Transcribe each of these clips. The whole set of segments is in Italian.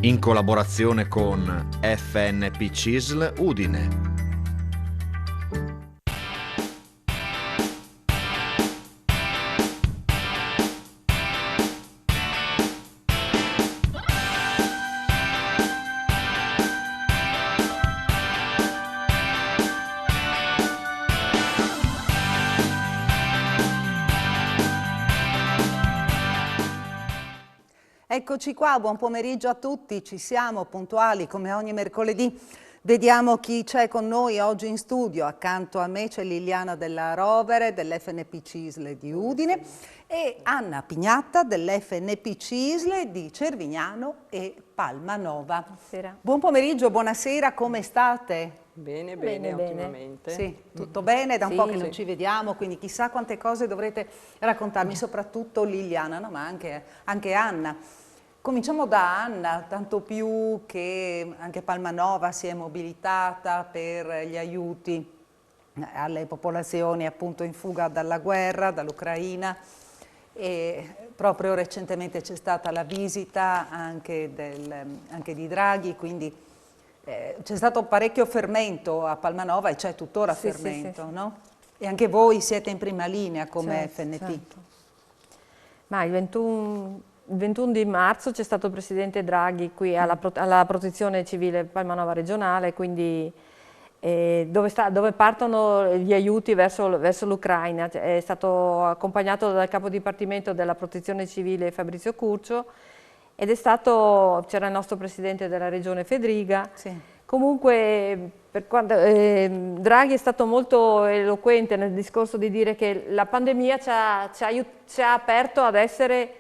in collaborazione con FNP CISL Udine. Eccoci qua, buon pomeriggio a tutti, ci siamo puntuali come ogni mercoledì. Vediamo chi c'è con noi oggi in studio. Accanto a me c'è Liliana Della Rovere dell'FNP CISL di Udine e Anna Pignatta dell'FNP CISL di Cervignano e Palmanova. Buonasera. Buon pomeriggio, buonasera, come state? Bene, Bene, ottimamente. Sì, tutto bene, da un po' che non Sì. ci vediamo, quindi chissà quante cose dovrete raccontarmi, soprattutto Liliana, no? Ma anche Anna. Cominciamo da Anna, tanto più che anche Palmanova si è mobilitata per gli aiuti alle popolazioni appunto in fuga dalla guerra, dall'Ucraina, e proprio recentemente c'è stata la visita anche di Draghi, quindi c'è stato parecchio fermento a Palmanova e c'è tuttora fermento, sì. no? E anche voi siete in prima linea come FNP. Certo. Ma il 21 di marzo c'è stato il Presidente Draghi qui alla Protezione Civile Palmanova regionale, quindi dove partono gli aiuti verso l'Ucraina. È stato accompagnato dal capo dipartimento della Protezione Civile Fabrizio Curcio ed c'era il nostro Presidente della Regione Fedriga. Sì. Comunque Draghi è stato molto eloquente nel discorso di dire che la pandemia ci ha aperto ad essere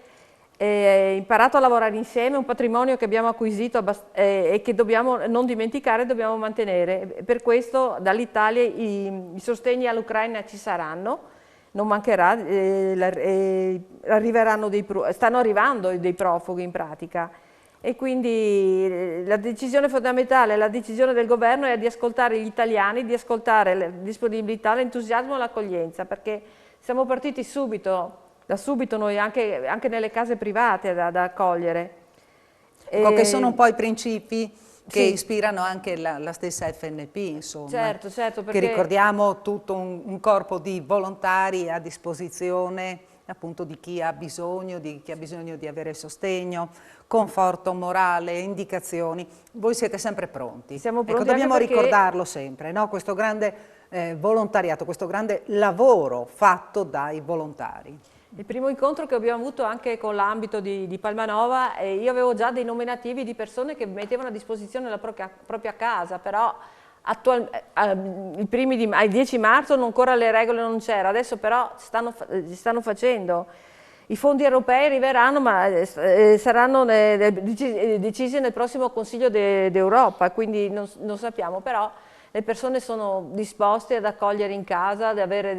imparato a lavorare insieme, un patrimonio che abbiamo acquisito e che dobbiamo non dimenticare, dobbiamo mantenere. Per questo dall'Italia i sostegni all'Ucraina ci saranno, non mancherà, stanno arrivando dei profughi in pratica. E quindi la decisione fondamentale, la decisione del governo è di ascoltare gli italiani, di ascoltare la disponibilità, l'entusiasmo e l'accoglienza, perché siamo partiti da subito noi anche nelle case private da accogliere. Ecco, che sono un po' i principi che Sì. ispirano anche la stessa FNP, insomma. Certo, perché che ricordiamo tutto un corpo di volontari a disposizione appunto di chi ha bisogno di avere sostegno, conforto morale, indicazioni. Voi siete sempre pronti. Siamo pronti, ecco, dobbiamo anche perché ricordarlo sempre, no? Questo grande volontariato, questo grande lavoro fatto dai volontari. il primo incontro che abbiamo avuto anche con l'ambito di Palmanova, io avevo già dei nominativi di persone che mettevano a disposizione la propria casa, però ai 10 marzo ancora le regole non c'erano, adesso però stanno facendo. I fondi europei arriveranno, ma saranno decisi nel prossimo Consiglio d'Europa, quindi non sappiamo, però le persone sono disposte ad accogliere in casa, ad avere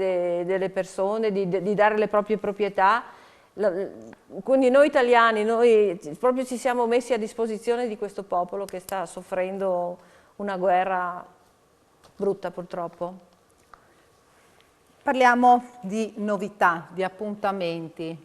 delle persone, di dare le proprie proprietà. Quindi noi italiani, noi proprio ci siamo messi a disposizione di questo popolo che sta soffrendo una guerra brutta purtroppo. Parliamo di novità, di appuntamenti,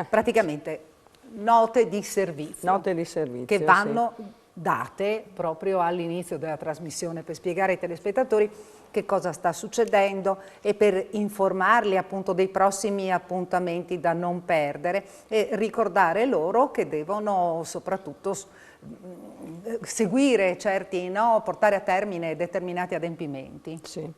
praticamente note di servizio. Note di servizio, che vanno date proprio all'inizio della trasmissione per spiegare ai telespettatori che cosa sta succedendo e per informarli appunto dei prossimi appuntamenti da non perdere e ricordare loro che devono soprattutto seguire certi, no, portare a termine determinati adempimenti. Sì.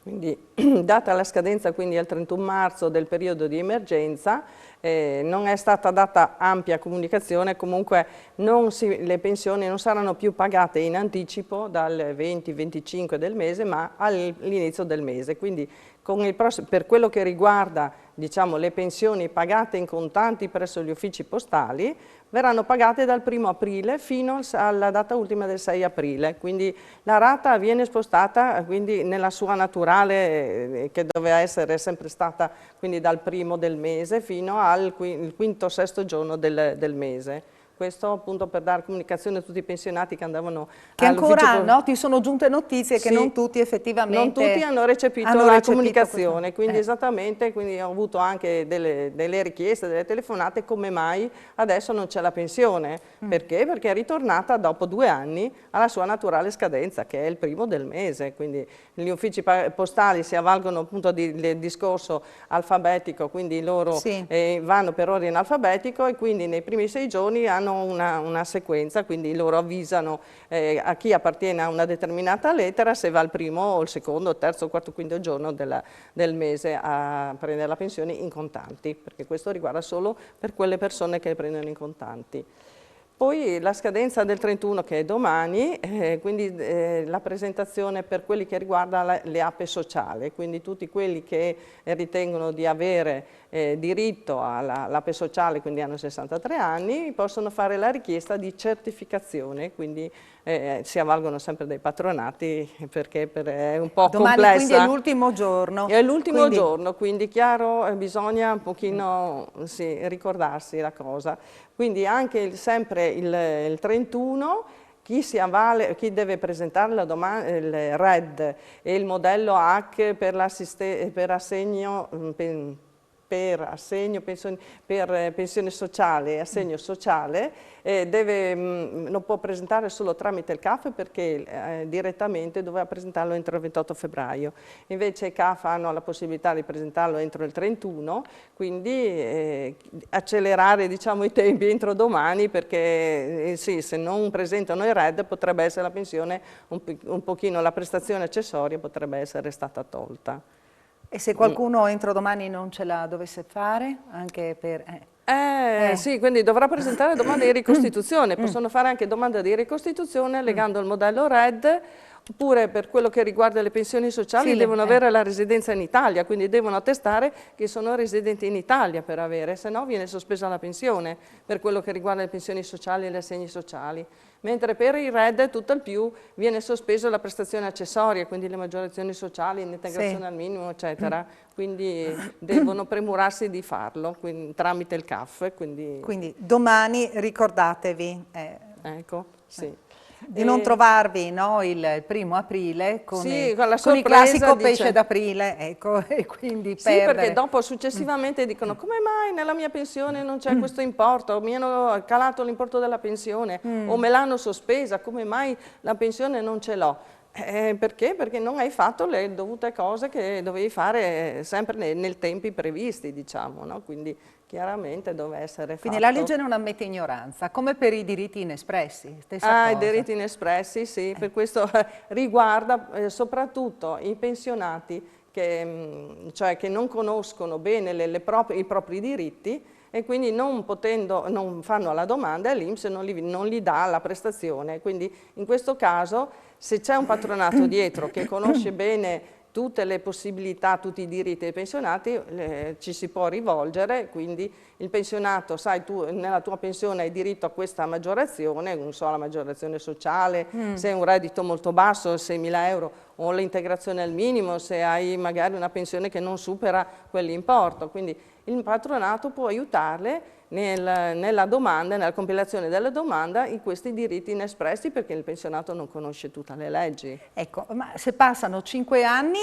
Quindi, data la scadenza quindi al 31 marzo del periodo di emergenza, non è stata data ampia comunicazione, comunque le pensioni non saranno più pagate in anticipo dal 20-25 del mese, ma all'inizio del mese. Quindi per quello che riguarda, diciamo, le pensioni pagate in contanti presso gli uffici postali, verranno pagate dal 1° aprile fino alla data ultima del 6 aprile, quindi la rata viene spostata quindi nella sua naturale, che doveva essere sempre stata quindi dal 1° del mese fino al quinto o sesto giorno del mese. Questo appunto per dare comunicazione a tutti i pensionati che andavano che ancora no, ti sono giunte notizie che sì, non tutti effettivamente non tutti hanno recepito la comunicazione, quindi esattamente, quindi ho avuto anche delle richieste, delle telefonate, come mai adesso non c'è la pensione, perché? Perché è ritornata dopo 2 anni alla sua naturale scadenza, che è il primo del mese, quindi gli uffici postali si avvalgono appunto del discorso alfabetico, quindi loro vanno per ordine alfabetico e quindi nei primi 6 giorni hanno una sequenza, quindi loro avvisano a chi appartiene a una determinata lettera se va il primo o il secondo, il terzo, il quarto, quinto giorno del mese a prendere la pensione in contanti, perché questo riguarda solo per quelle persone che prendono in contanti. Poi la scadenza del 31 che è domani, quindi la presentazione per quelli che riguarda le APE sociali, quindi tutti quelli che ritengono di avere diritto all'APE sociale, quindi hanno 63 anni, possono fare la richiesta di certificazione, quindi si avvalgono sempre dei patronati perché è un po' domani complessa. Quindi è l'ultimo giorno. È l'ultimo giorno, quindi chiaro, bisogna un pochino ricordarsi la cosa. Quindi anche sempre il 31 chi deve presentare il RED e il modello H per assegno per pensione sociale e assegno sociale lo può presentare solo tramite il CAF perché direttamente doveva presentarlo entro il 28 febbraio. Invece i CAF hanno la possibilità di presentarlo entro il 31, quindi accelerare diciamo, i tempi entro domani perché sì, se non presentano il RED potrebbe essere la pensione, un pochino la prestazione accessoria potrebbe essere stata tolta. E se qualcuno entro domani non ce la dovesse fare, anche per... Sì, quindi dovrà presentare domanda di ricostituzione, possono fare anche domanda di ricostituzione legando il modello RED, oppure per quello che riguarda le pensioni sociali devono avere la residenza in Italia, quindi devono attestare che sono residenti in Italia per avere, se no viene sospesa la pensione per quello che riguarda le pensioni sociali e gli assegni sociali. Mentre per il RED tutt'al più viene sospesa la prestazione accessoria, quindi le maggiorazioni sociali, l'integrazione al minimo, eccetera. Quindi devono premurarsi di farlo tramite il CAF. Quindi domani ricordatevi ecco, sì. di non trovarvi il 1° aprile con il dice, classico pesce d'aprile, ecco, e quindi perdere. Sì, perché dopo successivamente dicono come mai nella mia pensione non c'è questo importo, mi hanno calato l'importo della pensione o me l'hanno sospesa, come mai la pensione non ce l'ho? Perché? Perché non hai fatto le dovute cose che dovevi fare sempre nei tempi previsti, diciamo, no? Quindi chiaramente deve essere fatto. Quindi la legge non ammette ignoranza, come per i diritti inespressi, stessa cosa. I diritti inespressi, sì, per questo riguarda soprattutto i pensionati che non conoscono bene i propri diritti e quindi non fanno la domanda e l'INPS non gli dà la prestazione. Quindi in questo caso se c'è un patronato dietro che conosce bene tutte le possibilità, tutti i diritti dei pensionati, ci si può rivolgere, quindi il pensionato, sai, tu nella tua pensione hai diritto a questa maggiorazione, non so, la maggiorazione sociale, se hai un reddito molto basso, 6.000 euro, o l'integrazione al minimo, se hai magari una pensione che non supera quell'importo, quindi il patronato può aiutarle nella domanda, nella compilazione della domanda in questi diritti inespressi perché il pensionato non conosce tutte le leggi. Ecco, ma se passano 5 anni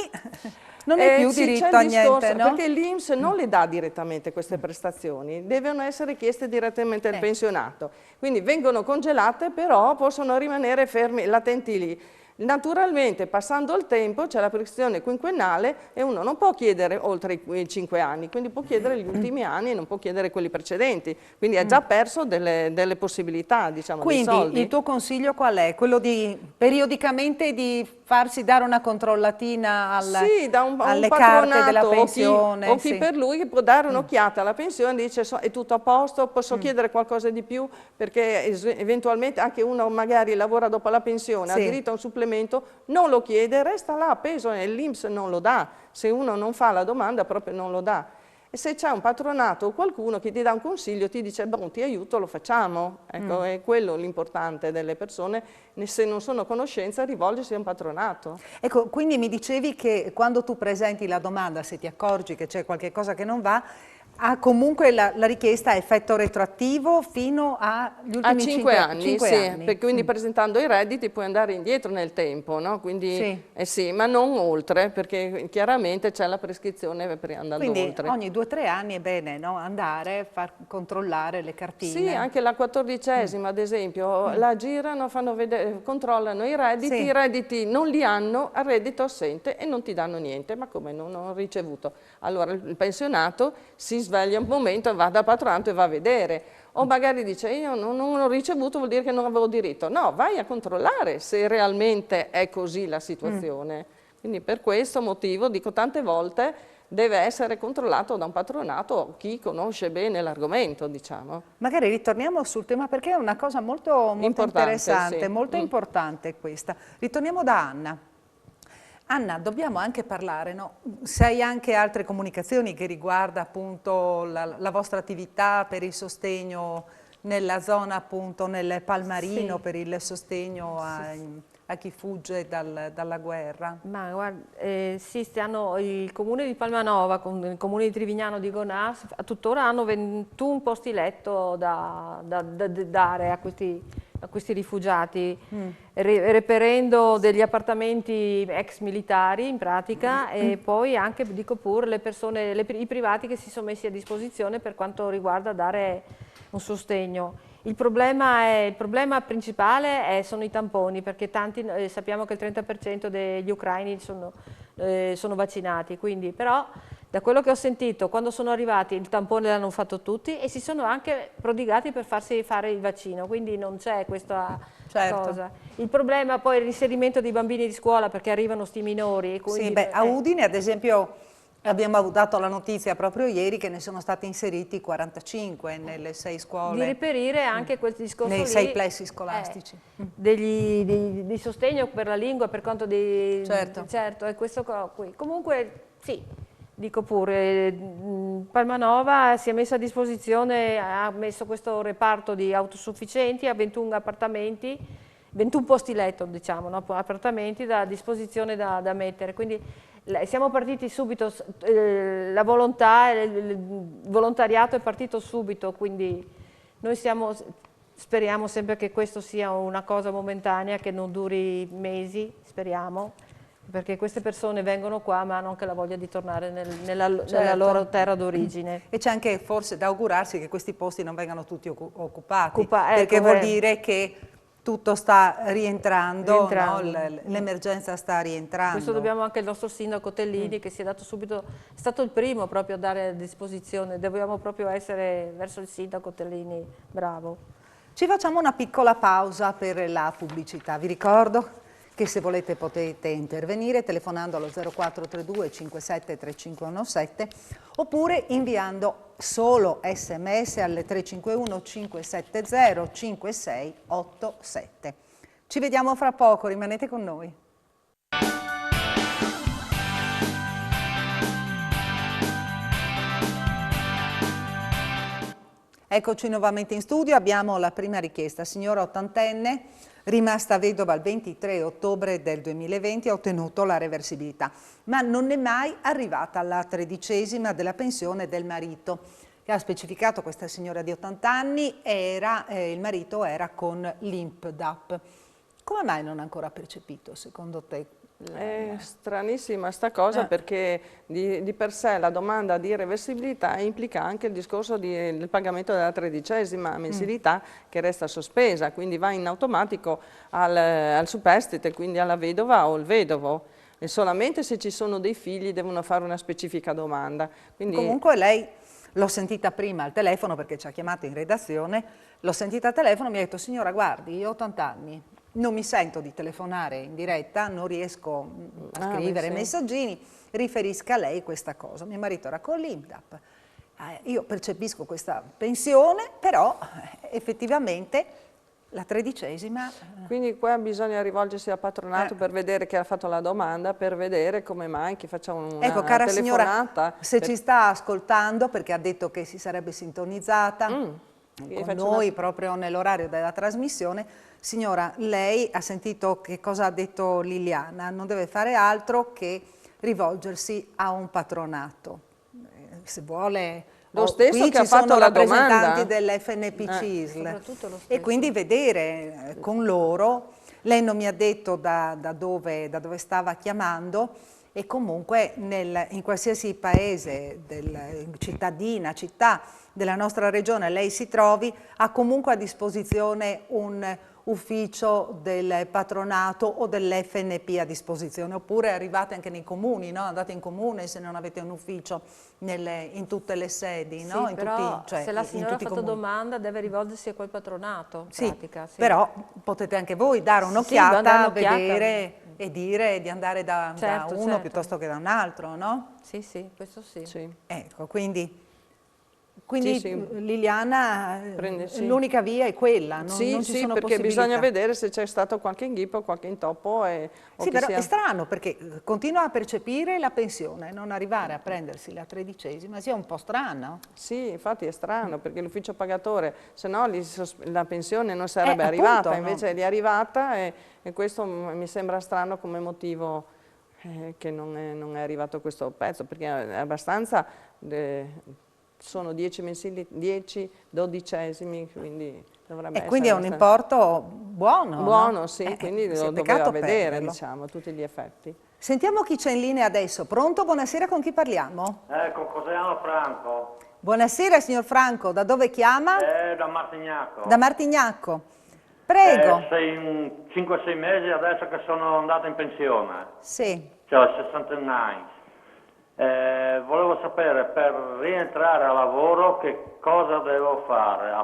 non hai più diritto a niente, no? Perché l'INPS non le dà direttamente queste prestazioni, devono essere chieste direttamente al pensionato, quindi vengono congelate però possono rimanere fermi, latenti lì. Naturalmente, passando il tempo, c'è la prestazione quinquennale e uno non può chiedere oltre i 5 anni, quindi può chiedere gli ultimi anni e non può chiedere quelli precedenti, quindi ha già perso delle possibilità, diciamo, quindi, dei soldi. Il tuo consiglio qual è? Quello di periodicamente di farsi dare una controllatina alle carte della pensione? O chi per lui può dare un'occhiata alla pensione e dice è tutto a posto, posso chiedere qualcosa di più, perché eventualmente anche uno magari lavora dopo la pensione, ha diritto a un supplemento, non lo chiede, resta là appeso e l'INPS non lo dà, se uno non fa la domanda proprio non lo dà. E se c'è un patronato o qualcuno che ti dà un consiglio, ti dice, ti aiuto, lo facciamo. Ecco, è quello l'importante delle persone, se non sono a conoscenza, rivolgersi a un patronato. Ecco, quindi mi dicevi che quando tu presenti la domanda, se ti accorgi che c'è qualche cosa che non va, Ha comunque la richiesta a effetto retroattivo fino agli ultimi A 5 anni, 5 sì, anni. quindi presentando i redditi puoi andare indietro nel tempo, no? Quindi, Sì. sì, ma non oltre, perché chiaramente c'è la prescrizione andando Quindi oltre. ogni 2 o 3 anni è bene, no? Andare, far controllare le cartine. Sì, anche la 14ª ad esempio, la girano, fanno vedere, controllano i Sì. redditi non li hanno, al reddito assente e non ti danno niente, ma come non ho ricevuto? Allora il pensionato si sveglia un momento e va da patronato e va a vedere, o magari dice io non ho ricevuto, vuol dire che non avevo diritto. No, vai a controllare se realmente è così la situazione. Quindi per questo motivo, dico tante volte, deve essere controllato da un patronato o chi conosce bene l'argomento, diciamo. Magari ritorniamo sul tema perché è una cosa molto Importante, interessante, sì. molto importante questa. Ritorniamo da Anna. Anna, dobbiamo anche parlare, no? Se hai anche altre comunicazioni che riguarda appunto la vostra attività per il sostegno nella zona appunto nel Palmarino, Sì. per il sostegno a chi fugge dalla guerra. Ma guarda, sì, il comune di Palmanova con il comune di Trivignano di Gonà tuttora hanno 21 posti letto da dare a questi rifugiati, reperendo degli appartamenti ex militari in pratica e poi anche, dico pure, le persone, i privati che si sono messi a disposizione per quanto riguarda dare un sostegno. Il problema principale sono i tamponi, perché tanti, sappiamo che il 30% degli ucraini sono vaccinati, quindi però da quello che ho sentito, quando sono arrivati il tampone l'hanno fatto tutti e si sono anche prodigati per farsi fare il vaccino, quindi non c'è questa cosa. Il problema poi è il reinserimento dei bambini di scuola, perché arrivano sti minori. Quindi, Sì, beh, a Udine ad esempio abbiamo dato la notizia proprio ieri che ne sono stati inseriti 45 nelle 6 scuole. Di reperire anche quel discorso nei lì, 6 plessi scolastici. di sostegno per la lingua, per conto di... Certo. È questo qui. Comunque, sì, dico pure, Palmanova si è messa a disposizione, ha messo questo reparto di autosufficienti a 21 appartamenti, 21 posti letto, diciamo, no? Appartamenti a disposizione da mettere. Quindi siamo partiti subito, la volontà, il volontariato è partito subito, quindi noi speriamo sempre che questo sia una cosa momentanea, che non duri mesi, speriamo, perché queste persone vengono qua ma hanno anche la voglia di tornare nella loro terra d'origine. E c'è anche forse da augurarsi che questi posti non vengano tutti occupati, ecco, perché vuol dire che tutto sta rientrando. No? L'emergenza sta rientrando. Questo dobbiamo anche al nostro sindaco Tellini che si è dato subito, è stato il primo proprio a dare a disposizione, dobbiamo proprio essere verso il sindaco Tellini, bravo. Ci facciamo una piccola pausa per la pubblicità, vi ricordo che se volete potete intervenire telefonando allo 0432 57 3517 oppure inviando solo sms alle 351 570 5687. Ci vediamo fra poco, rimanete con noi. Eccoci nuovamente in studio, abbiamo la prima richiesta. Signora ottantenne, rimasta vedova il 23 ottobre del 2020, ha ottenuto la reversibilità, ma non è mai arrivata alla 13ª della pensione del marito, che ha specificato questa signora di 80 anni, il marito era con l'INPDAP. Come mai non ha ancora percepito, secondo te? È stranissima sta cosa perché di per sé la domanda di reversibilità implica anche il discorso del pagamento della 13ª mensilità che resta sospesa, quindi va in automatico al superstite, quindi alla vedova o il vedovo. E solamente se ci sono dei figli devono fare una specifica domanda. Quindi... Comunque lei, l'ho sentita prima al telefono perché ci ha chiamato in redazione, l'ho sentita al telefono e mi ha detto signora guardi, io ho 80 anni. Non mi sento di telefonare in diretta, non riesco a scrivere messaggini, riferisca a lei questa cosa. Mio marito era con l'INPDAP, io percepisco questa pensione, però effettivamente la 13ª... Quindi qua bisogna rivolgersi al patronato per vedere chi ha fatto la domanda, per vedere come mai che facciamo una ecco, cara telefonata. Signora, se ci sta ascoltando, perché ha detto che si sarebbe sintonizzata con noi proprio nell'orario della trasmissione, signora, lei ha sentito che cosa ha detto Liliana, non deve fare altro che rivolgersi a un patronato. Se vuole Lo stesso qui che ha ci sono fatto la rappresentanti domanda. dell'FNP CISL soprattutto lo e stesso. quindi vedere con loro, lei non mi ha detto da dove stava chiamando, e comunque in qualsiasi paese, città della nostra regione lei si trovi, ha comunque a disposizione un ufficio del patronato o dell'FNP a disposizione, oppure arrivate anche nei comuni, no? Andate in comune se non avete un ufficio in tutte le sedi, no? Sì, però cioè, se la in signora ha tutti i fatto comuni. domanda deve rivolgersi a quel patronato, in Sì, pratica. Sì. però potete anche voi dare Sì, un'occhiata, dare un'occhiata. vedere e dire di andare da Certo, uno certo. piuttosto che da un altro, no? Sì, sì, questo sì. Sì. Ecco, quindi Sì. Liliana, Sì. l'unica via è quella, non ci Sì, sono perché possibilità. bisogna vedere se c'è stato qualche inghippo, qualche intoppo. O Sì, che però sia... è strano perché continua a percepire la pensione, non arrivare a prendersi la 13ª, sia un po' strano. Sì, infatti è strano perché l'ufficio pagatore, se no la pensione non sarebbe arrivata, appunto, invece no. gli è arrivata e questo mi sembra strano come motivo che non è arrivato questo pezzo, perché è abbastanza, sono 10 mensili, 10 dodicesimi, quindi dovrebbe E essere quindi è un abbastanza importo buono, buono, no? sì, quindi Sì, lo peccato doveva vedere, perderlo. diciamo, a tutti gli effetti. Sentiamo chi c'è in linea adesso. Pronto? Buonasera, con chi parliamo? Con Cosiano Franco, Buonasera, signor Franco. Da dove chiama? da Martignacco. Da Martignacco. Prego. 5-6 mesi adesso che sono andato in pensione, Sì. cioè ho 61 anni. Volevo sapere, per rientrare a lavoro, che cosa devo fare?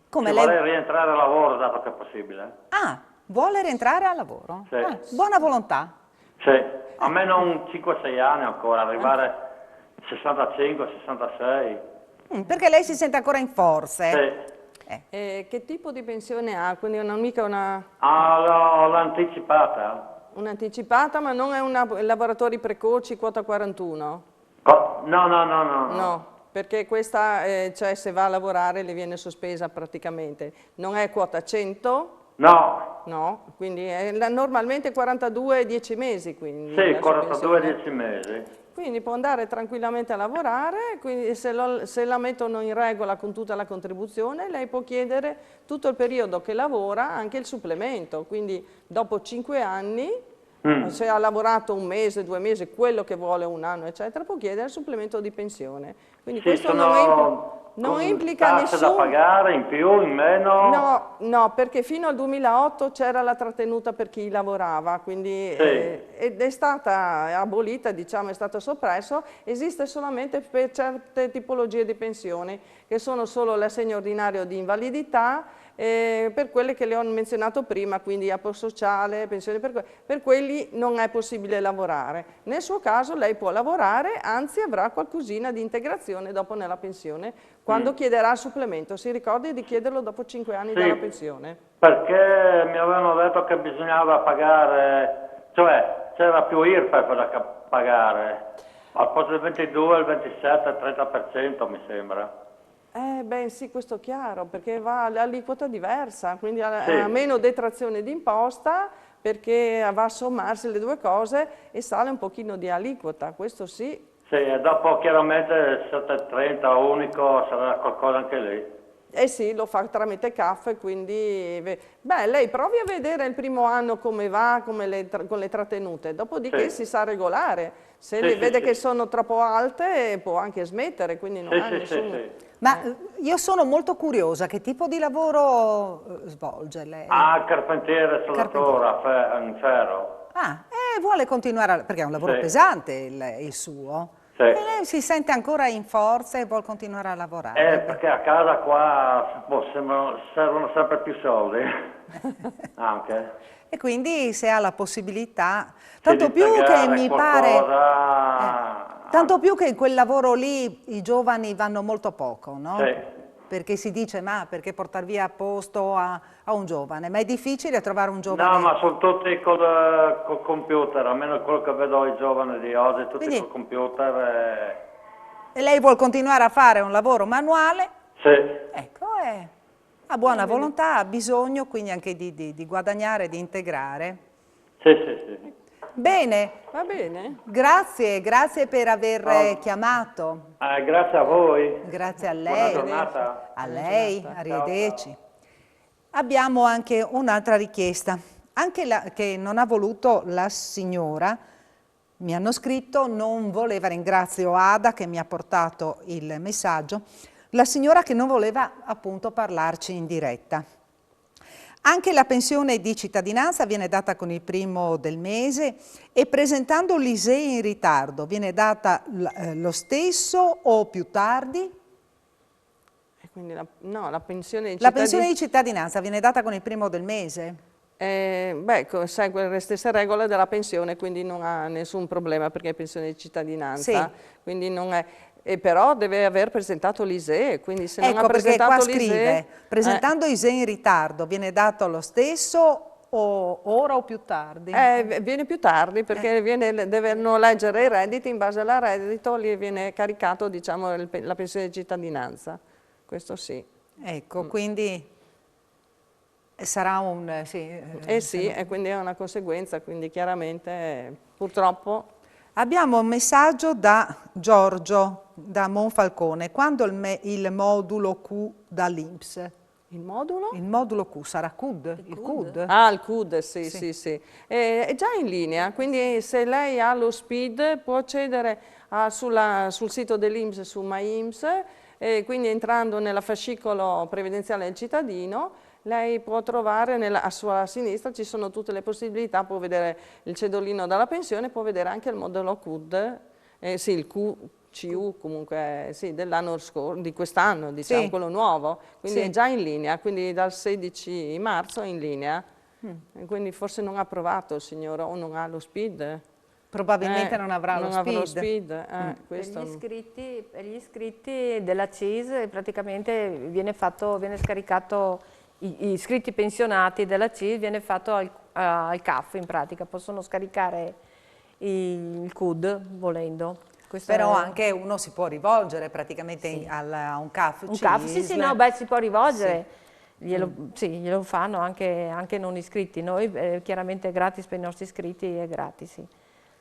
Come Vorrei rientrare a lavoro, dato che è possibile. Ah, vuole rientrare al lavoro? Sì. Buona volontà. Sì, a me non 5-6 anni ancora, arrivare 65-66. Perché lei si sente ancora in forze. Sì. Che tipo di pensione ha? Quindi non mica L'ho anticipata. un'anticipata, ma non è lavoratori precoci quota 41? No. No, perché questa, cioè se va a lavorare le viene sospesa praticamente. Non è quota 100? No. No, quindi è normalmente 42 10 mesi. Quindi Sì, la sua 42 pensione. 10 mesi. Quindi può andare tranquillamente a lavorare, quindi se la mettono in regola con tutta la contribuzione, lei può chiedere tutto il periodo che lavora anche il supplemento. Quindi dopo 5 anni, se ha lavorato 1 mese, 2 mesi, quello che vuole, 1 anno, eccetera, può chiedere il supplemento di pensione. Quindi Sì, questo non implica tasse da pagare in più, in meno? No, perché fino al 2008 c'era la trattenuta per chi lavorava, quindi ed è stata abolita, diciamo, è stato soppresso, esiste solamente per certe tipologie di pensioni, che sono solo l'assegno ordinario di invalidità, per quelle che le ho menzionato prima, quindi apo sociale, pensione per quelli non è possibile lavorare. Nel suo caso lei può lavorare, anzi avrà qualcosina di integrazione dopo nella pensione, quando chiederà il supplemento. Si ricordi di chiederlo dopo 5 anni dalla pensione? Perché mi avevano detto che bisognava pagare, cioè c'era più IRPEF da pagare, al posto del 22, il 27, il 30% mi sembra. Beh sì, questo è chiaro, perché va all'aliquota diversa, quindi ha meno detrazione d'imposta, perché va a sommarsi le due cose e sale un pochino di aliquota, questo sì. Sì, e dopo chiaramente il 730 unico sarà qualcosa anche lì. Eh sì, lo fa tramite CAF, quindi beh, lei provi a vedere il primo anno come va con le trattenute, dopodiché si sa regolare. Se vede che sono troppo alte può anche smettere, quindi non ha nessuno. Ma io sono molto curiosa, che tipo di lavoro svolge lei? Carpentiere, soldatore, in ferro. Vuole continuare, perché è un lavoro pesante il suo. Sì. E lei si sente ancora in forza e vuole continuare a lavorare. Perché a casa qua servono sempre più soldi, anche. E quindi se ha la possibilità, tanto più che mi pare, tanto più che in quel lavoro lì i giovani vanno molto poco, no? Sì. Perché si dice, ma perché portare via posto a un giovane? Ma è difficile trovare un giovane? No, ma sono tutti col computer, almeno quello che vedo i giovani di oggi, tutti col computer. E lei vuole continuare a fare un lavoro manuale? Sì. Ecco, ha buona volontà, ha bisogno quindi anche di guadagnare, di integrare. Sì. Bene, Va bene? grazie per aver chiamato. Grazie a voi. Grazie a Buona lei. giornata. A Buona lei, giornata. arrivederci. Abbiamo anche un'altra richiesta, che non ha voluto la signora. Mi hanno scritto, non voleva, ringrazio Ada che mi ha portato il messaggio, la signora che non voleva appunto parlarci in diretta. Anche la pensione di cittadinanza viene data con il primo del mese e presentando l'ISEE in ritardo viene data lo stesso o più tardi? E quindi no, la pensione di La pensione di cittadinanza viene data con il primo del mese? Segue le stesse regole della pensione, quindi non ha nessun problema perché è pensione di cittadinanza, Sì. quindi non è... però deve aver presentato l'ISEE, quindi se non ha Ecco perché qua presentato scrive, l'ISEE... presentando ISEE in ritardo viene dato lo stesso o ora o più tardi? viene più tardi perché devono leggere i redditi, in base al reddito gli viene caricato diciamo, la pensione di cittadinanza, questo sì. Ecco, quindi sarà un... sì, Sì, e quindi è una conseguenza, quindi chiaramente purtroppo... Abbiamo un messaggio da Giorgio, da Monfalcone. Quando il modulo Q dall'INPS? Il modulo? Il modulo Q sarà CUD? Il CUD? Ah, il CUD, sì. È già in linea, quindi se lei ha lo SPID può accedere sul sito dell'INPS, su MyINPS, e quindi entrando nella fascicolo previdenziale del cittadino, lei può trovare a sua sinistra, ci sono tutte le possibilità, può vedere il cedolino dalla pensione, può vedere anche il modello CUD, sì, il CU comunque, sì, dell'anno scorso, di quest'anno, diciamo, Sì. quello nuovo, quindi Sì. è già in linea, quindi dal 16 marzo è in linea, e quindi forse non ha provato il signore o non ha lo SPID. Probabilmente non avrà lo avrà SPID. Per questo gli iscritti della CIS praticamente viene scaricato, gli iscritti pensionati della CIS viene fatto al CAF in pratica, possono scaricare il CUD volendo. Questo Però è- anche uno si può rivolgere praticamente Sì. a un CAF Un CAF, sì, CISL. no, beh, si può rivolgere, glielo fanno anche non iscritti, noi chiaramente è gratis per i nostri iscritti, è gratis, sì.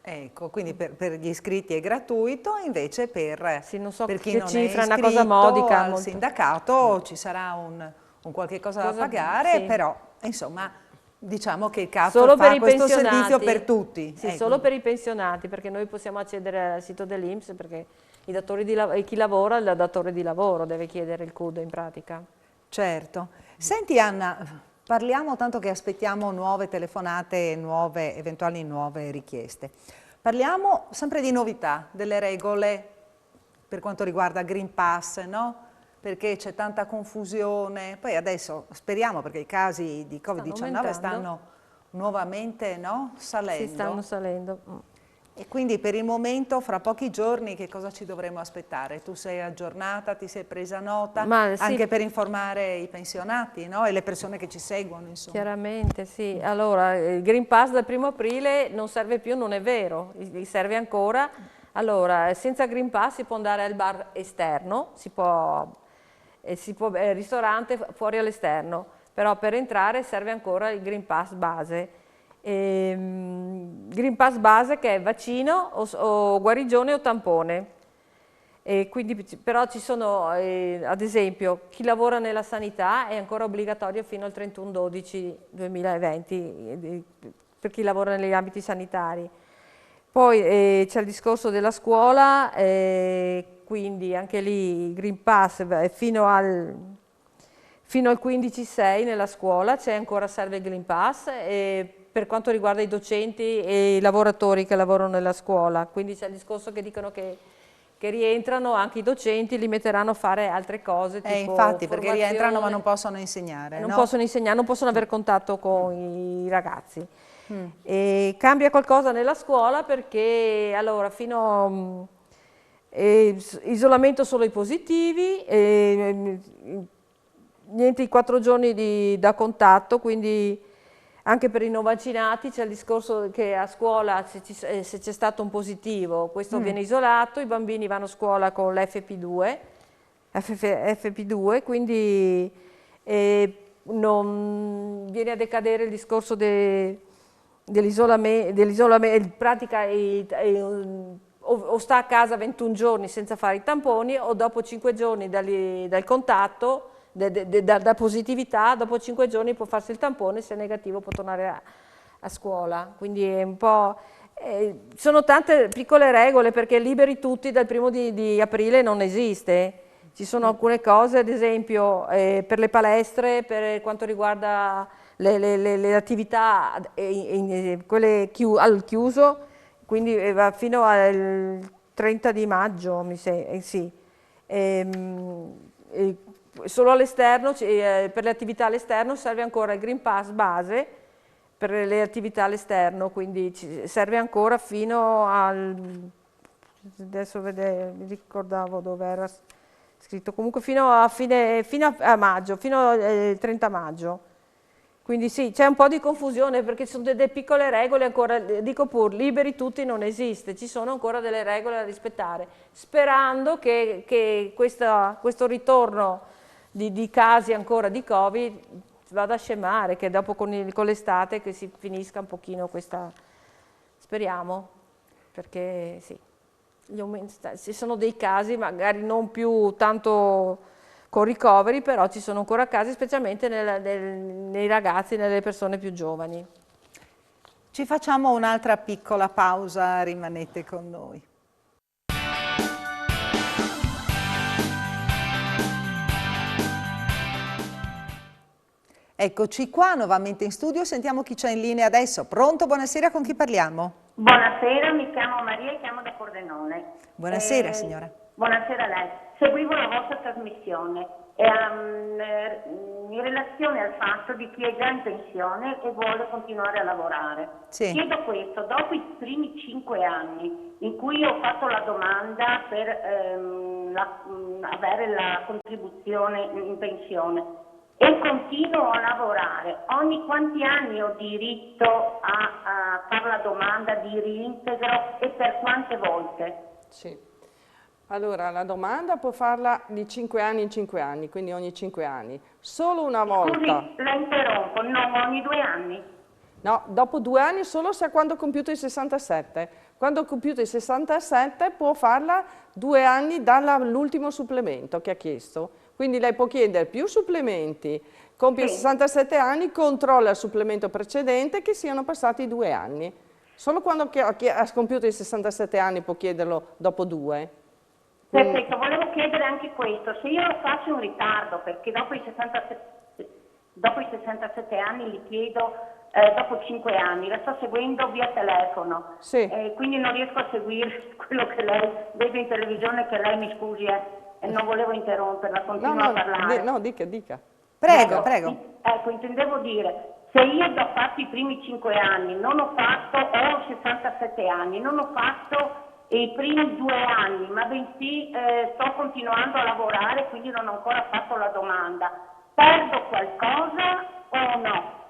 Ecco, quindi per gli iscritti è gratuito, invece Sì, non so per chi che non cifra, è è una cosa iscritto modica, al molto. sindacato ci sarà un qualche cosa da pagare, sì. però insomma diciamo che il CAF Solo per fa i questo pensionati. servizio per tutti. Sì, ecco. solo per i pensionati, perché noi possiamo accedere al sito dell'INPS, perché chi lavora, il datore di lavoro deve chiedere il CUD in pratica. Certo. Senti Anna, parliamo tanto che aspettiamo nuove telefonate, eventuali nuove richieste. Parliamo sempre di novità, delle regole per quanto riguarda Green Pass, no? Perché c'è tanta confusione. Poi adesso speriamo, perché i casi di Covid-19 stanno nuovamente, no? salendo. Sì, stanno salendo. E quindi per il momento, fra pochi giorni, che cosa ci dovremo aspettare? Tu sei aggiornata, ti sei presa nota, Ma sì, anche per informare i pensionati, no? E le persone che ci seguono, insomma. chiaramente, sì. Allora, il Green Pass dal 1° aprile non serve più, non è vero, serve ancora. Allora, senza Green Pass si può andare al bar esterno, si può ristorante fuori all'esterno, però per entrare serve ancora il Green Pass base. Green Pass base che è vaccino o guarigione o tampone. E quindi, però ci sono, ad esempio, chi lavora nella sanità è ancora obbligatorio fino al 31/12/2020 per chi lavora negli ambiti sanitari. Poi c'è il discorso della scuola, quindi anche lì il Green Pass fino al 15/6 nella scuola serve il Green Pass. Per quanto riguarda i docenti e i lavoratori che lavorano nella scuola, quindi c'è il discorso che dicono che rientrano anche i docenti, li metteranno a fare altre cose tipo infatti, perché rientrano ma formazione. non possono insegnare, Non no? possono insegnare, non possono avere contatto con i ragazzi. E cambia qualcosa nella scuola perché allora isolamento solo i positivi, niente i 4 giorni da contatto, quindi anche per i non vaccinati c'è il discorso che a scuola se c'è stato un positivo, questo viene isolato, i bambini vanno a scuola con l'FP2, quindi non viene a decadere il discorso dell'isolamento, pratica o sta a casa 21 giorni senza fare i tamponi, o dopo 5 giorni dal contatto, da positività, dopo 5 giorni può farsi il tampone, se è negativo può tornare a scuola. Quindi è un po'... sono tante piccole regole, perché liberi tutti dal 1° di aprile non esiste. Ci sono alcune cose, ad esempio per le palestre, per quanto riguarda le attività, quelle al chiuso, quindi va fino al 30 di maggio, mi sembra, sì. Solo all'esterno, per le attività all'esterno serve ancora il Green Pass base per le attività all'esterno, quindi serve ancora fino al... adesso mi ricordavo dove era scritto, comunque fino a maggio, fino al 30 maggio. Quindi sì, c'è un po' di confusione, perché ci sono delle piccole regole ancora, dico pur, liberi tutti non esiste, ci sono ancora delle regole da rispettare, sperando che questo ritorno di casi ancora di Covid vada a scemare, che dopo con l'estate che si finisca un pochino questa, speriamo, perché sì, ci sono dei casi magari non più tanto con ricoveri, però ci sono ancora casi, specialmente nei ragazzi, nelle persone più giovani. Ci facciamo un'altra piccola pausa, rimanete con noi. Eccoci qua nuovamente in studio, sentiamo chi c'è in linea adesso. Pronto? Buonasera, con chi parliamo? Buonasera, mi chiamo Maria e chiamo da Pordenone. Buonasera signora. Buonasera a lei. Seguivo la vostra trasmissione in relazione al fatto di chi è già in pensione e vuole continuare a lavorare. Sì. Chiedo questo, dopo i primi 5 anni in cui ho fatto la domanda per avere la contribuzione in pensione, e continuo a lavorare, ogni quanti anni ho diritto a fare la domanda di reintegro e per quante volte? Sì. Allora, la domanda può farla di 5 anni in 5 anni, quindi ogni 5 anni. Solo una volta. Scusi, la interrompo, non ogni 2 anni? No, dopo 2 anni solo se quando ha compiuto i 67. Quando ha compiuto i 67 può farla 2 anni dall'ultimo supplemento che ha chiesto. Quindi lei può chiedere più supplementi, compie 67 anni, controlla il supplemento precedente che siano passati 2 anni. Solo quando ha compiuto i 67 anni può chiederlo dopo 2. Perfetto, volevo chiedere anche questo, se io lo faccio in ritardo, perché dopo i 67 anni li chiedo dopo 5 anni, la sto seguendo via telefono, sì. Quindi non riesco a seguire quello che lei vede in televisione, che lei mi scusi, non volevo interromperla, continuo a parlare. No, dica. Prego, prego. Ecco, intendevo dire, se io ho fatto i primi 5 anni, ho 67 anni, non ho fatto i primi 2 anni, ma bensì sto continuando a lavorare, quindi non ho ancora fatto la domanda, perdo qualcosa o no?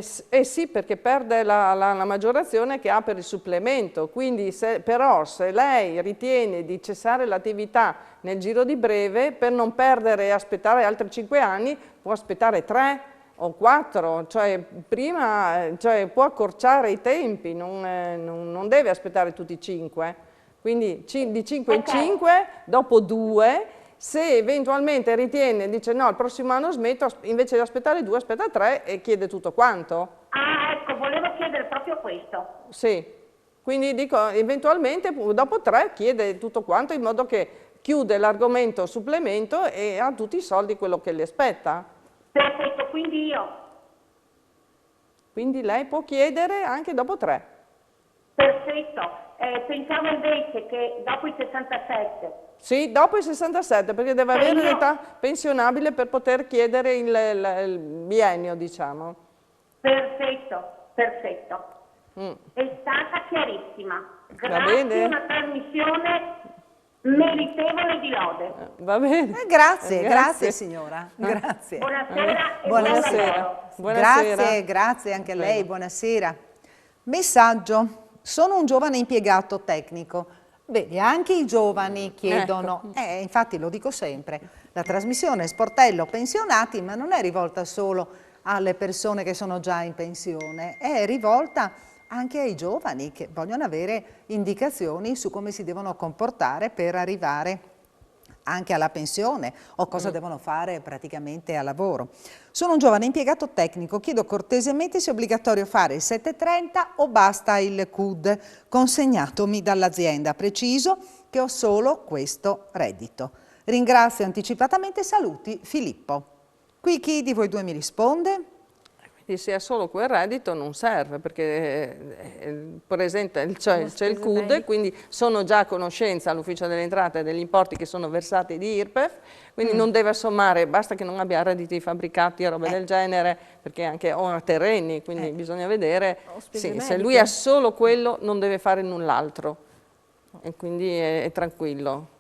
Sì, perché perde la maggiorazione che ha per il supplemento, quindi però se lei ritiene di cessare l'attività nel giro di breve, per non perdere e aspettare altri 5 anni, può aspettare 3 o 4, cioè può accorciare i tempi, non deve aspettare tutti i 5, quindi di 5 in 5, dopo 2, se eventualmente ritiene, dice no, il prossimo anno smetto, invece di aspettare 2, aspetta 3 e chiede tutto quanto. Ah, ecco, volevo chiedere proprio questo. Sì, quindi dico, eventualmente dopo 3 chiede tutto quanto in modo che chiude l'argomento supplemento e ha tutti i soldi quello che le aspetta. Perfetto, quindi Quindi lei può chiedere anche dopo 3. Perfetto, pensavo invece che dopo i 67... Sì, dopo i 67, perché deve avere l'età pensionabile per poter chiedere il biennio, diciamo. Perfetto. È stata chiarissima. Grazie, una trasmissione meritevole di lode. Va bene. Grazie signora. Grazie. Buonasera e buonasera. Grazie anche a lei, buonasera. Messaggio. Sono un giovane impiegato tecnico. Vedi, anche i giovani chiedono, infatti lo dico sempre, la trasmissione Sportello Pensionati, ma non è rivolta solo alle persone che sono già in pensione, è rivolta anche ai giovani che vogliono avere indicazioni su come si devono comportare per arrivare anche alla pensione o cosa devono fare praticamente a lavoro. Sono un giovane impiegato tecnico, chiedo cortesemente se è obbligatorio fare il 730 o basta il CUD consegnatomi dall'azienda. Preciso che ho solo questo reddito. Ringrazio anticipatamente, saluti Filippo. Qui chi di voi due mi risponde? Quindi se ha solo quel reddito non serve perché c'è il CUD, quindi sono già a conoscenza all'ufficio delle entrate degli importi che sono versati di IRPEF, quindi non deve sommare, basta che non abbia redditi di fabbricati e robe del genere, perché anche ho terreni, quindi bisogna vedere, se lui ha solo quello non deve fare null'altro e quindi è tranquillo.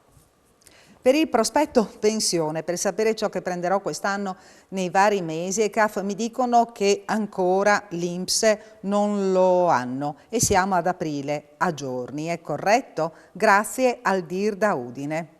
Per il prospetto pensione, per sapere ciò che prenderò quest'anno nei vari mesi, i CAF mi dicono che ancora l'INPS non lo hanno e siamo ad aprile, a giorni, è corretto? Grazie al DIR da Udine.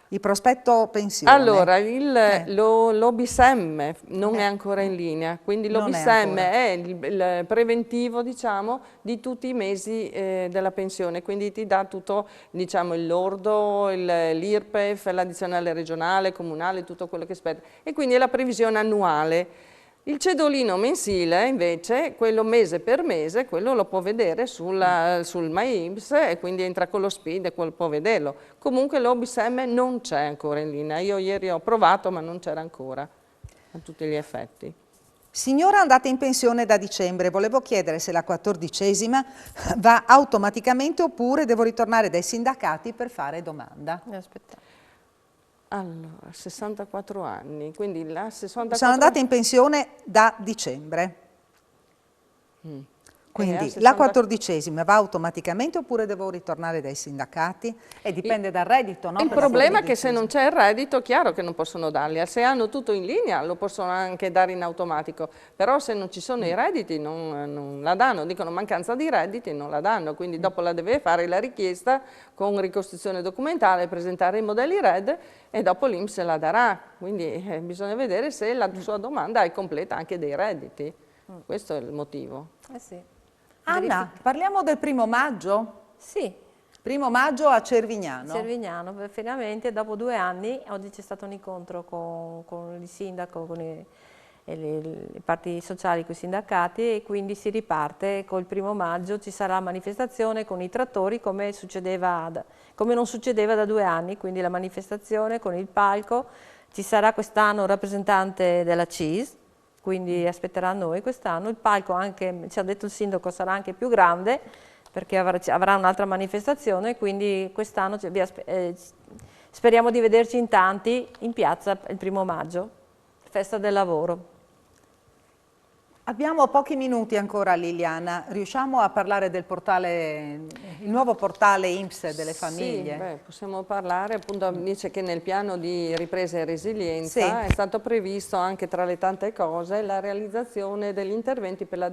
Il prospetto pensione. Allora, l'OBSEM non è ancora in linea, quindi l'OBSEM è il preventivo, diciamo, di tutti i mesi della pensione, quindi ti dà tutto, diciamo, il lordo, l'IRPEF, l'addizionale regionale, comunale, tutto quello che spetta, e quindi è la previsione annuale. Il cedolino mensile invece, quello mese per mese, quello lo può vedere sul MyINPS e quindi entra con lo SPID e può vederlo. Comunque l'OBSEM non c'è ancora in linea, io ieri ho provato ma non c'era ancora a tutti gli effetti. Signora andata in pensione da dicembre, volevo chiedere se la 14ª va automaticamente oppure devo ritornare dai sindacati per fare domanda. Aspetta. Allora, 64 anni, quindi la 64... Sono andata in pensione da dicembre. Quindi la 14ª va automaticamente oppure devo ritornare dai sindacati? E dipende dal reddito, no? Il problema è che se non c'è il reddito, chiaro che non possono darli. Se hanno tutto in linea lo possono anche dare in automatico, però se non ci sono i redditi non la danno, dicono mancanza di redditi non la danno, quindi dopo la deve fare la richiesta con ricostruzione documentale, presentare i modelli RED e dopo l'INPS la darà. Quindi bisogna vedere se la sua domanda è completa anche dei redditi. Questo è il motivo. Sì. Anna, parliamo del 1° maggio? Sì. 1° maggio a Cervignano. Cervignano, finalmente dopo 2 anni, oggi c'è stato un incontro con il sindaco, con le parti sociali, con i sindacati e quindi si riparte col 1° maggio, ci sarà manifestazione con i trattori come non succedeva da 2 anni, quindi la manifestazione con il palco, ci sarà quest'anno un rappresentante della CIS, quindi aspetterà a noi quest'anno, il palco anche, ci ha detto il sindaco, sarà anche più grande perché avrà un'altra manifestazione, quindi quest'anno speriamo di vederci in tanti in piazza il 1° maggio, festa del lavoro. Abbiamo pochi minuti ancora, Liliana, riusciamo a parlare del portale, il nuovo portale INPS delle famiglie? Sì, possiamo parlare, appunto dice che nel piano di ripresa e resilienza è stato previsto anche tra le tante cose la realizzazione degli interventi per la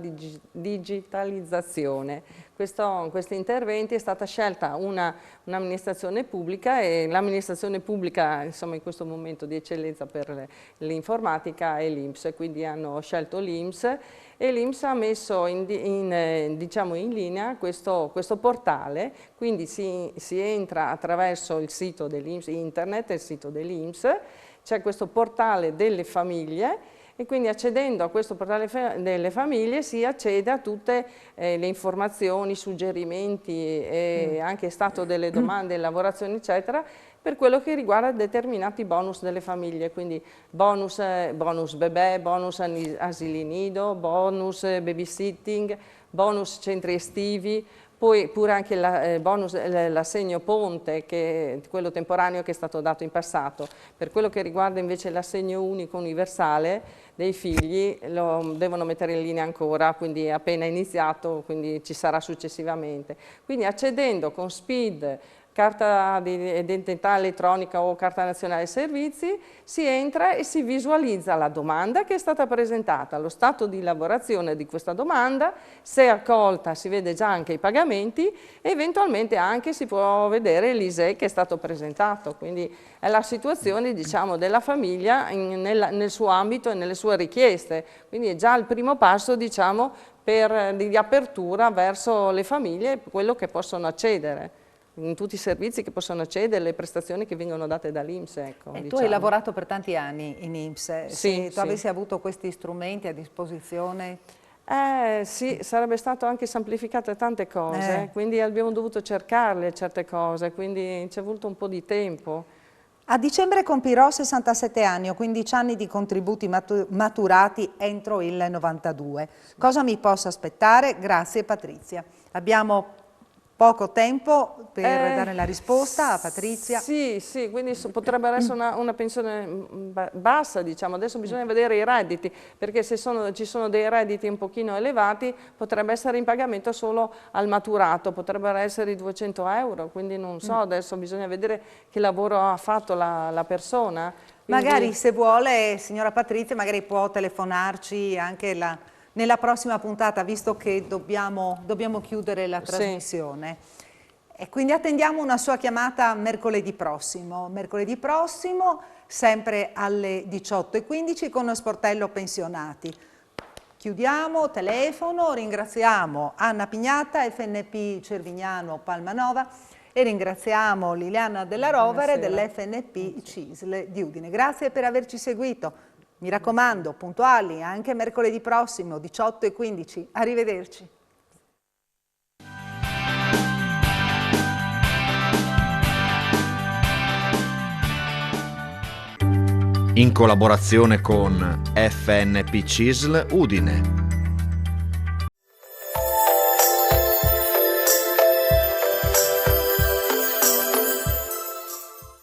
digitalizzazione. Questi interventi è stata scelta un'amministrazione pubblica e l'amministrazione pubblica insomma in questo momento di eccellenza per l'informatica è l'INPS, quindi hanno scelto l'INPS e l'INPS ha messo diciamo in linea questo portale, quindi si entra attraverso il sito dell'INPS, internet, il sito dell'INPS, c'è questo portale delle famiglie e quindi accedendo a questo portale delle famiglie si accede a tutte le informazioni, suggerimenti e anche stato delle domande, lavorazioni eccetera per quello che riguarda determinati bonus delle famiglie, quindi bonus bebè, bonus asili nido, bonus babysitting, bonus centri estivi, poi pure anche l'assegno ponte, che è quello temporaneo che è stato dato in passato. Per quello che riguarda invece l'assegno unico universale dei figli lo devono mettere in linea ancora, quindi è appena iniziato, quindi ci sarà successivamente. Quindi accedendo con SPID carta di identità elettronica o carta nazionale servizi, si entra e si visualizza la domanda che è stata presentata, lo stato di lavorazione di questa domanda, se accolta si vede già anche i pagamenti e eventualmente anche si può vedere l'ISEE che è stato presentato, quindi è la situazione diciamo della famiglia nel suo ambito e nelle sue richieste, quindi è già il primo passo diciamo di apertura verso le famiglie, quello che possono accedere. In tutti i servizi che possono accedere, le prestazioni che vengono date dall'INPS. Ecco, Tu hai diciamo. lavorato per tanti anni in INPS, se tu avessi avuto questi strumenti a disposizione? Sì, sarebbe stato anche semplificate tante cose, quindi abbiamo dovuto cercarle certe cose, quindi ci è voluto un po' di tempo. A dicembre compirò 67 anni, ho 15 anni di contributi maturati entro il 92. Cosa mi posso aspettare? Grazie Patrizia. Abbiamo poco tempo per dare la risposta a Patrizia. Sì, quindi potrebbe essere una pensione bassa, diciamo. Adesso bisogna vedere i redditi, perché se ci sono dei redditi un pochino elevati, potrebbe essere in pagamento solo al maturato, potrebbero essere i 200 euro, quindi non so, adesso bisogna vedere che lavoro ha fatto la persona. Quindi... Magari se vuole, signora Patrizia, magari può telefonarci anche nella prossima puntata, visto che dobbiamo chiudere la trasmissione. E quindi attendiamo una sua chiamata mercoledì prossimo, sempre alle 18:15 con lo sportello pensionati. Chiudiamo, telefono, ringraziamo Anna Pignatta, FNP Cervignano Palmanova e ringraziamo Liliana Della Rovere dell'FNP CISL di Udine. Grazie per averci seguito. Mi raccomando, puntuali anche mercoledì prossimo, 18:15. Arrivederci. In collaborazione con FNP CISL Udine.